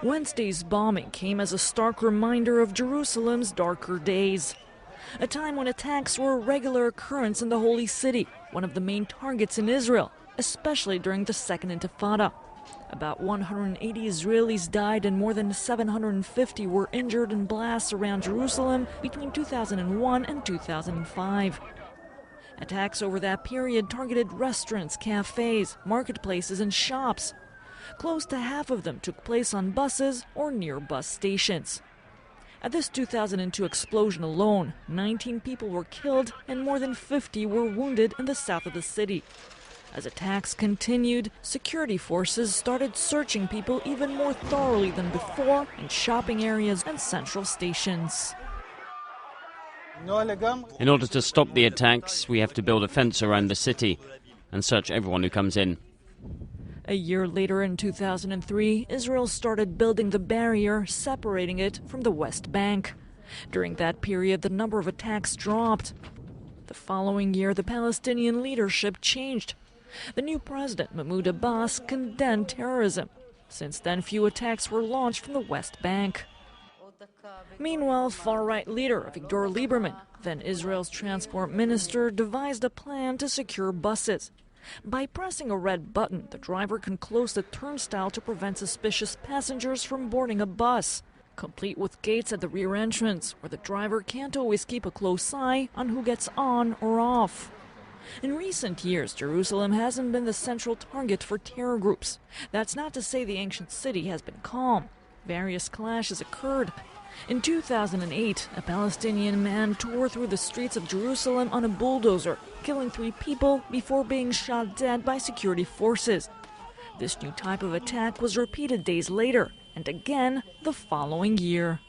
Wednesday's bombing came as a stark reminder of Jerusalem's darker days. A time when attacks were a regular occurrence in the Holy City, one of the main targets in Israel, especially during the Second Intifada. About 180 Israelis died and more than 750 were injured in blasts around Jerusalem between 2001 and 2005. Attacks over that period targeted restaurants, cafes, marketplaces, and shops. Close to half of them took place on buses or near bus stations. At this 2002 explosion alone, 19 people were killed and more than 50 were wounded in the south of the city. As attacks continued, security forces started searching people even more thoroughly than before in shopping areas and central stations. In order to stop the attacks, we have to build a fence around the city and search everyone who comes in. A year later, in 2003, Israel started building the barrier, separating it from the West Bank. During that period, the number of attacks dropped. The following year, the Palestinian leadership changed. The new president, Mahmoud Abbas, condemned terrorism. Since then, few attacks were launched from the West Bank. Meanwhile, far-right leader Avigdor Lieberman, then Israel's transport minister, devised a plan to secure buses. By pressing a red button, the driver can close the turnstile to prevent suspicious passengers from boarding a bus, complete with gates at the rear entrance, where the driver can't always keep a close eye on who gets on or off. In recent years, Jerusalem hasn't been the central target for terror groups. That's not to say the ancient city has been calm. Various clashes occurred. In 2008, a Palestinian man tore through the streets of Jerusalem on a bulldozer, killing 3 people before being shot dead by security forces. This new type of attack was repeated days later, and again the following year.